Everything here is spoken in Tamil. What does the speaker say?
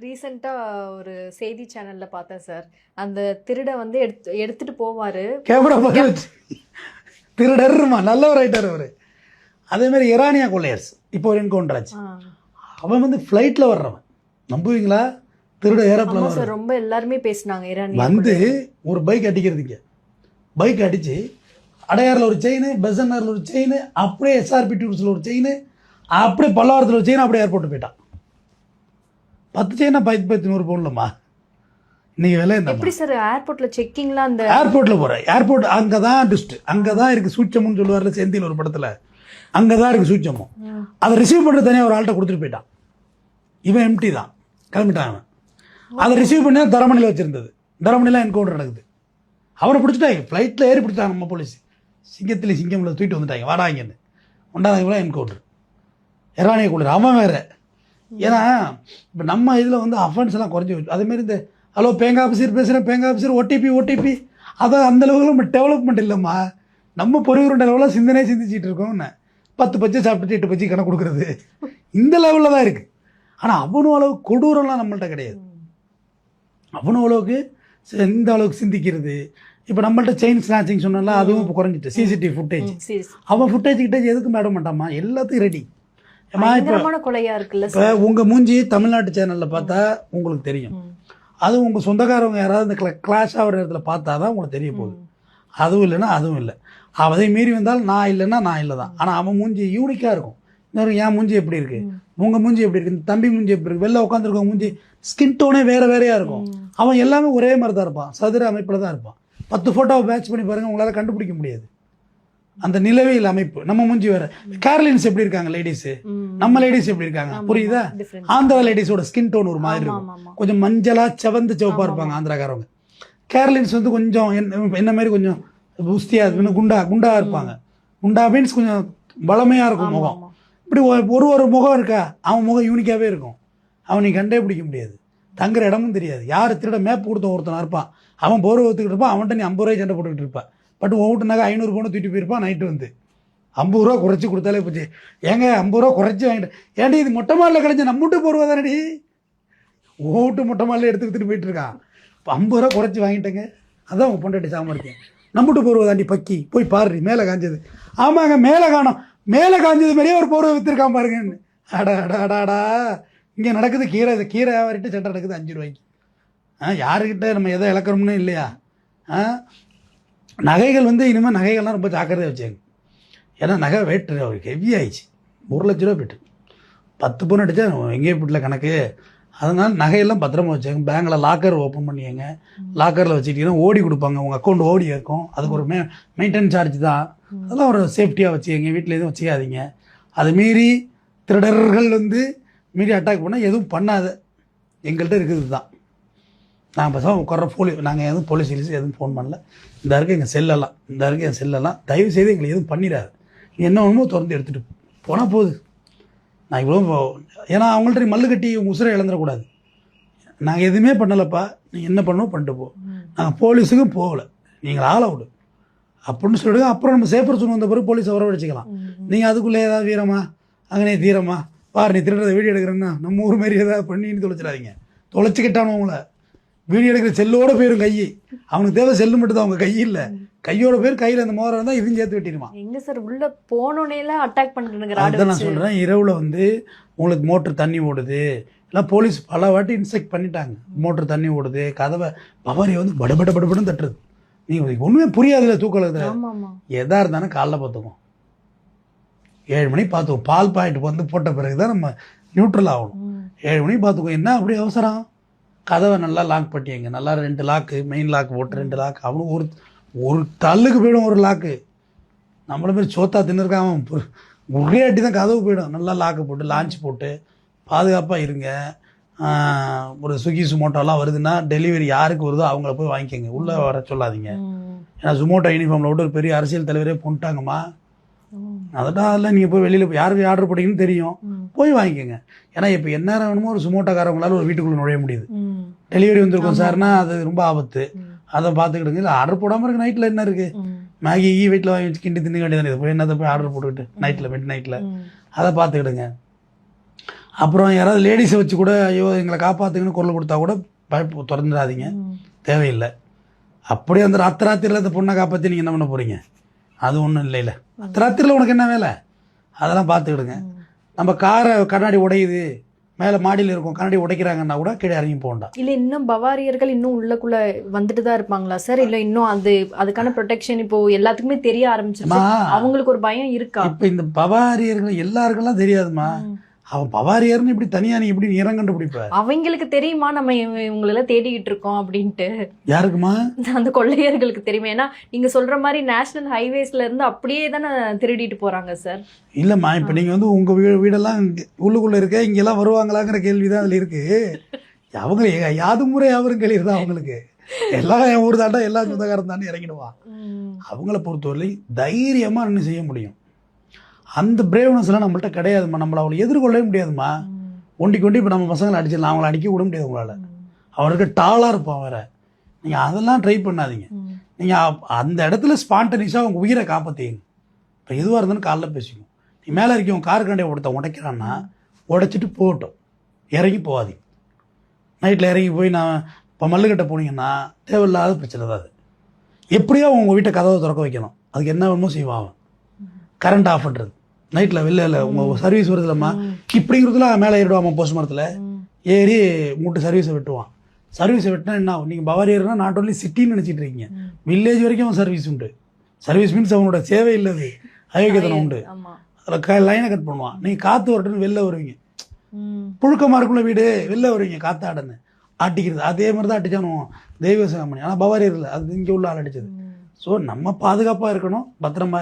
ரீசெண்டா ஒரு செய்தி சேனல்ல பார்த்தேன் சார். அந்த திருட வந்து எடுத்துட்டு போவாரு. கேமரா பக்கம் வச்சு திருடருமா நல்லவர் ஆயிட்டார் அவர். அதே மாதிரி இரானியா கொள்ளையர்ஸ் இப்போ ஒரு என்கவுண்டர் ஆச்சு. அவன் வந்து ஃப்ளைட்டில் வர்றவன், நம்புவீங்களா? திருட ஏரோப்ளேன் சார் ரொம்ப எல்லாருமே பேசினாங்க. இரானியா வந்து ஒரு பைக் அடிக்கிறதுக்கு பைக் அடிச்சு அடையாறில் ஒரு செயின், பெசன்னரில் ஒரு செயின், அப்படியே எஸ்ஆர்பி டூர்ஸில் ஒரு செயின், அப்படியே பல்லாவரத்தில் ஒரு செயின், அப்படியே ஏர்போர்ட்டு போயிட்டான். 10 செயினா 10,100 பவுன்லம்மா. இன்னைக்கு விலை என்ன? எப்படி சார் ஏர்போர்ட்ல செக்கிங்லாம்? அந்த ஏர்போர்ட்டில் போகிறேன், ஏர்போர்ட் அங்கே தான் டிஸ்ட், அங்கே தான் இருக்குது சூட்சமுன்னு சொல்லுவார்ல செந்தில் ஒரு படத்தில், அங்கே தான் இருக்குது சூட்சமும். அதை ரிசீவ் பண்ணுறது தனியாக ஒரு ஆள்கிட்ட கொடுத்துட்டு போயிட்டான். இவன் எம்டி தான், கிளம்பிட்டான் அவன். அதை ரிசீவ் பண்ணி தரமணியில் வச்சுருந்தது. தரமணிலாம் என்கவுண்டர் நடக்குது. அவனை பிடிச்சிட்டாங்க, ஃப்ளைட்டில் ஏறி பிடிச்சாங்க நம்ம போலீஸ். சிங்கத்தில் சிங்கமில் தூக்கிட்டு வந்துட்டாங்க, வாடாங்கன்னு. ஒன்றாவது என்கவுண்டர். இரானிய கொள்ளையர் அவன் வேறு. ஏன்னா இப்போ நம்ம இதில் வந்து அஃபென்ஸ் எல்லாம் குறைஞ்சி வச்சு, அதேமாரி இந்த ஹலோ பேங்க ஆஃபீஸர் பேசுகிறேன், பேங்க ஆஃபீஸர் ஓடிபி அதான் அந்த அளவுக்கு நம்ம டெவலப்மெண்ட் இல்லைம்மா. நம்ம பொறிவுருண்ட லெவலில் சிந்திச்சிட்டு இருக்கோம்னு 10 பச்சை சாப்பிட்டுட்டு 8 பச்சை கணக்கு கொடுக்குறது இந்த லெவலில் தான் இருக்குது. ஆனால் அவனும் அளவுக்கு கொடூரம்லாம் நம்மள்ட்ட கிடையாது. அவனும் அளவுக்கு இந்த அளவுக்கு சிந்திக்கிறது. இப்போ நம்மள்ட்ட செயின் ஸ்நாச்சிங் சொன்னால அதுவும் இப்போ குறைஞ்சிட்டு. சிசிடிவி ஃபுட்டேஜ், அவன் ஃபுட்டேஜ் கிட்டேஜ் எதுக்கும் மேட மாட்டாமா, எல்லாத்தையும் ரெடி. கொலையா இருக்குல்ல. இப்போ உங்கள் மூஞ்சி தமிழ்நாட்டு சேனலில் பார்த்தா உங்களுக்கு தெரியும். அது உங்கள் சொந்தக்காரவங்க யாராவது இந்த கிளாஷ் ஆகிற இடத்துல பார்த்தா தான் உங்களுக்கு தெரிய போகுது. அதுவும் இல்லைன்னா அதுவும் இல்லை. அதை மீறி வந்தாலும் நான் இல்லைன்னா நான் இல்லை தான். ஆனால் அவன் மூஞ்சி யூனிக்காக இருக்கும். இன்னொரு என் மூஞ்சி எப்படி இருக்குது, உங்கள் மூஞ்சி எப்படி இருக்குது, இந்த தம்பி மூஞ்சி எப்படி இருக்குது, வெளில உட்காந்துருக்கவங்க மூஞ்சி ஸ்கின் டோனே வேறு வேறையாக இருக்கும். அவன் எல்லாமே ஒரே மாதிரி தான் இருப்பான், சதுர அமைப்பில் தான் இருப்பான். 10 ஃபோட்டோவை மேட்ச் பண்ணி பாருங்கள், உங்களால் கண்டுபிடிக்க முடியாது அந்த நிலவியல் அமைப்பு. நம்ம மூஞ்சி வேறு. கேரளின்ஸ் எப்படி இருக்காங்க லேடிஸு, நம்ம லேடிஸ் எப்படி இருக்காங்க புரியுதா? ஆந்திரா லேடிஸோட ஸ்கின் டோன் ஒரு மாதிரி இருக்கும், கொஞ்சம் மஞ்சளா செவந்து சிவப்பாக இருப்பாங்க ஆந்திராக்காரவங்க. கேரளின்ஸ் வந்து கொஞ்சம் என்ன மாதிரி கொஞ்சம் புஸ்தியா குண்டா இருப்பாங்க. குண்டா மீன்ஸ் கொஞ்சம் பலமையாக இருக்கும் முகம். இப்படி ஒரு முகம் இருக்கா, அவன் முகம் யூனிக்காகவே இருக்கும். அவன் நீ கண்டே பிடிக்க முடியாது, தங்குற இடமும் தெரியாது. யார் திருட மேப் கொடுத்த ஒருத்தன் இருப்பான், அவன் போர் ஒத்துக்கிட்டு இருப்பான், அவன்கிட்ட நீ 50 ரூபாய் சண்டை போட்டுக்கிட்டு இருப்பான். பட் ஓட்டுனாக்க 500 பவுன் தூக்கிட்டு போயிருப்பான். நைட்டு வந்து 50 ரூபா குறைச்சி கொடுத்தாலே போச்சு. ஏங்க 50 ரூபா குறைச்சி வாங்கிட்டேன், ஏன்டி இது மொட்டை மாலில் கிடைச்ச நம்மட்டு போடுவா தானடி, ஓட்டு மொட்டை மாலில் எடுத்துக்கிட்டு போயிட்டு இருக்கான். இப்போ 50 ரூபா குறைச்சி வாங்கிட்டேங்க, அதான் உங்கள் பொண்டாட்டி சாமர்த்தியம். நம்மட்டு போடுவா தாண்டி பக்கி, போய் பாரு மேலே காஞ்சது. ஆமாங்க மேலே காணோம், மேலே காஞ்சது மாதிரியே ஒரு போர்வை விற்றுருக்கான் பாருங்கன்னு. அடாடா இங்கே நடக்குது கீரை வியாபாரிட்டு சட்டை நடக்குது 5 ரூபாய்க்கு. யாருக்கிட்ட நம்ம எதை இழக்கிறோம்னு இல்லையா? நகைகள் வந்து இனிமேல் நகைகள்லாம் ரொம்ப ஜாக்கிரதையாக வச்சாங்க. ஏன்னா நகை வெயிட் ஹெவி ஆயிடுச்சு. 1 லட்ச ரூபா போய்ட்டு 10 பவுன் அடித்தா எங்கேயும் போய்ட்டுல கணக்கு. அதனால் நகையெல்லாம் பத்திரமா வச்சாங்க. பேங்கில் லாக்கர் ஓப்பன் பண்ணியாங்க, லாக்கரில் வச்சுக்கிட்டீங்கன்னா ஓடி கொடுப்பாங்க, உங்கள் அக்கௌண்ட் ஓடி இருக்கும். அதுக்கு ஒரு மெயின்டெனன்ஸ் சார்ஜ் தான். அதெல்லாம் ஒரு சேஃப்டியாக வச்சுக்கங்க, வீட்டில் எதுவும் வச்சுக்காதீங்க. அது மீறி திருடர்கள் வந்து மீறி அட்டாக் பண்ணால் எதுவும் பண்ணாத. எங்கள்கிட்ட இருக்குது தான், நான் பசங்க உட்கார நாங்கள் எதுவும் போலீஸ் எதுவும் ஃபோன் பண்ணல. இந்த இருக்குது எங்கள் செல்லெல்லாம் தயவு செய்து எங்களை எதுவும் பண்ணிடாது. நீ என்ன ஒன்றுமோ திறந்து எடுத்துகிட்டு போனால் போகுது. நான் இவ்வளோ ஏன்னா அவங்கள்ட்ட மல்லு கட்டி உசுரை இழந்துடக்கூடாது. நாங்கள் எதுவுமே பண்ணலைப்பா, நீ என்ன பண்ணணும் பண்ணிட்டு போ, நாங்கள் போலீஸுக்கும் போகலை, நீங்கள் ஆளை விடு அப்படின்னு சொல்லிடுங்க. அப்புறம் நம்ம சேஃபர் சொன்ன வந்த பிறகு போலீஸை வரவழைச்சிக்கலாம். நீங்கள் அதுக்குள்ளே ஏதாவது வீரமா அங்கனே தீரமா பாரு, நீ திருடுறத வீடியோ எடுக்கிறேன்னா நம்ம ஊர் மாரி ஏதாவது பண்ணின்னு தொலைச்சிடாதீங்க. தொலைச்சிக்கிட்டானு அவங்கள வீடியோ எடுக்கிற செல்லோட போயிடும் கை. அவனுக்கு தேவை செல்லு மட்டும் தான், அவங்க கை இல்லை, கையோட பேர் கையில் அந்த மோதிரம் இருந்தால் இதையும் சேர்த்து வெட்டிடுமா. எங்க சார் உள்ள போனோன்னே அட்டாக் பண்ணுறேங்க. அதுதான் நான் சொல்கிறேன், இரவில் வந்து உங்களுக்கு மோட்ரு தண்ணி ஓடுது, எல்லாம் போலீஸ் பல வாட்டி இன்ஸ்ட்ரக்ட் பண்ணிட்டாங்க. மோட்ரு தண்ணி ஓடுது, கதவை பவாரியை வந்து படபடன்னு தட்டுறது. நீங்கள் ஒன்றுமே புரியாதுல்ல தூக்கலத்தில். எதாக இருந்தாலும் காலைல பார்த்துக்குவோம், 7 மணிக்கு பார்த்துக்குவோம். பால் பாயிண்ட் வந்து போட்ட பிறகு தான் நம்ம நியூட்ரல் ஆகணும். 7 மணிக்கு பார்த்துக்குவோம். என்ன அப்படி அவசரம்? கதவை நல்லா லாக் பண்ணிங்க, நல்லா 2 லாக்கு, மெயின் லாக் போட்டு 2 லாக். அவனும் ஒரு தள்ளுக்கு போயிடும் ஒரு லாக்கு. நம்மள மாரி சோத்தா தின்னுருக்காம ஒரே அட்டி தான் கதவு போயிடும். நல்லா லாக்கு போட்டு லான்ச் போட்டு பாதுகாப்பாக இருங்க. ஒரு ஸ்விக்கி சுமோட்டோலாம் வருதுன்னா டெலிவரி யாருக்கு வருதோ அவங்கள போய் வாங்கிக்கோங்க, உள்ளே வர சொல்லாதீங்க. ஏன்னா சுமோட்டோ யூனிஃபார்மில் விட்டு ஒரு பெரிய அரசியல் தலைவரே பண்ணிட்டாங்கம்மா. அதெல்லாம் அதில் நீங்கள் போய் வெளியில் யாருக்கு ஆர்டர் போட்டிங்கன்னு தெரியும், போய் வாங்கிக்கோங்க. ஏன்னா இப்போ என்ன வேணுமோ ஒரு சுமோட்டோக்காரவங்களால ஒரு வீட்டுக்குள்ளே நுழைய முடியுது. டெலிவரி வந்துருக்கோம் சார்னா அது ரொம்ப ஆபத்து, அதை பார்த்துக்கிடுங்க. இல்லை ஆர்டர் போடாமல் இருக்கு, நைட்டில் என்ன இருக்குது, மேகி வீட்டில் வாங்கி வச்சு கிண்டி தின்னு வேண்டியது, போய் என்னதை போய் ஆர்டர் போட்டுக்கிட்டு நைட்டில் மிட் நைட்டில் அதை பார்த்துக்கிடுங்க. அப்புறம் யாராவது லேடிஸை வச்சு கூட ஐயோ எங்களை காப்பாற்றுங்கன்னு குரல் கொடுத்தா கூட பயப்பு திறந்துடாதீங்க, தேவையில்லை. அப்படியே அந்த ராத்திரியில் அந்த பொண்ணை காப்பாற்றி நீங்கள் என்ன பண்ண போகிறீங்க? அது ஒன்றும் இல்லைல்ல. ராத்திரியில் உனக்கு என்ன வேலை? அதெல்லாம் பார்த்துக்கிடுங்க. நம்ம காரை கண்ணாடி உடையுது, மேலே மாடியில் இருக்கும், கண்ணாடி உடைக்கிறாங்கன்னா கூட கீழே இறங்கி போகண்டாம். இல்லை இன்னும் பவாரியர்கள் இன்னும் உள்ளக்குள்ள வந்துட்டு தான் இருப்பாங்களா சார்? இல்லை இன்னும் அதுக்கான ப்ரொடெக்ஷன் இப்போ எல்லாத்துக்குமே தெரிய ஆரம்பிச்சிருச்சு, அவங்களுக்கு ஒரு பயம் இருக்கா? இப்போ இந்த பவாரியர்கள் எல்லாருக்கெல்லாம் தெரியாதுமா. அவன் பவாரியர்னு இப்படி தனியா நீ இப்படி இனம் கண்டுபிடிப்ப? அவங்களுக்கு தெரியுமா நம்ம இவங்களெல்லாம் தேடிக்கிட்டு இருக்கோம் அப்படின்ட்டு? யாருக்குமா? அந்த கொள்ளையர்களுக்கு தெரியுமா? ஏன்னா நீங்க சொல்ற மாதிரி நேஷனல் ஹைவேஸ்ல இருந்து அப்படியே தானே திருடிட்டு போறாங்க சார். இல்லம்மா, இப்ப நீங்க வந்து உங்க வீடெல்லாம் உள்ளுக்குள்ள இருக்க, இங்கெல்லாம் வருவாங்களாங்கிற கேள்விதான் அதுல இருக்கு. அவங்க யாது முறை அவரும் கேள்விதான் அவங்களுக்கு. எல்லாம் என் ஊர் தாண்டா, எல்லாம் சொந்தக்காரன் தானே இறங்கிடுவான். அவங்கள பொறுத்தவரை தைரியமா என்ன செய்ய முடியும்? அந்த பிரேவ்னஸ் எல்லாம் நம்மள்ட்ட கிடையாதுமா. நம்மள அவளை எதிர்கொள்ளவே முடியாதுமா. ஒண்டிக்கு இப்போ நம்ம பசங்களை அடிச்சிடலாம், அவங்கள அடிக்க விட முடியாது உங்களால். அவருக்கு டாலாக இருப்பான் வேற. நீங்கள் அதெல்லாம் ட்ரை பண்ணாதீங்க. நீங்கள் அந்த இடத்துல ஸ்பான்டனிஸாக உங்கள் உயிரை காப்பாற்றிங்க. இப்போ எதுவாக இருந்தாலும் காலைல பேசிக்கும். நீ மேலே இருக்க உன் கார் கண்டையை ஒருத்த உடைக்கிறான்னா உடைச்சிட்டு போகட்டும், இறங்கி போகாதீங்க. நைட்டில் இறங்கி போய் நான் இப்போ மல்லுக்கட்டை போனீங்கன்னா தேவையில்லாத பிரச்சனை தான் அது. எப்படியோ உங்கள் வீட்டை கதவை திறக்க வைக்கணும், அதுக்கு என்ன வேணுமோ செய்வான். கரண்ட் ஆஃப் பண்ணுறது நைட்டில் வெளில உங்கள் சர்வீஸ் வருதுலம்மா, இப்படிங்கிறதுல மேலே ஏறிடுவாம்மா. போஸ்ட் மரத்தில் ஏறி மூட்டு சர்வீஸை வெட்டுவான். சர்வீஸை வெட்டினா என்ன ஆகும்? நீங்கள் பவாரியர்னா நாட் ஓன்லி சிட்டின்னு நினச்சிட்டு இருக்கீங்க, வில்லேஜ் வரைக்கும் அவன் சர்வீஸ் உண்டு. சர்வீஸ் மீன்ஸ் அவனோட சேவை இல்லது, அயோக்கியத்தனம் உண்டு. அதில் லைனை கட் பண்ணுவான். நீங்கள் காற்று வரட்டுன்னு வெளில வருவீங்க, புழுக்கமாக இருக்குள்ள வீடு, வெளில வருவீங்க காத்தாடன்னு ஆட்டிக்கிறது. அதே மாதிரி தான் அடிச்சானுவோம் தெய்வ சாமணி. ஆனால் பவாரியர் இல்லை, அது இங்கே உள்ள ஆள் அடிச்சது. ஸோ நம்ம பாதுகாப்பாக இருக்கணும், பத்திரமா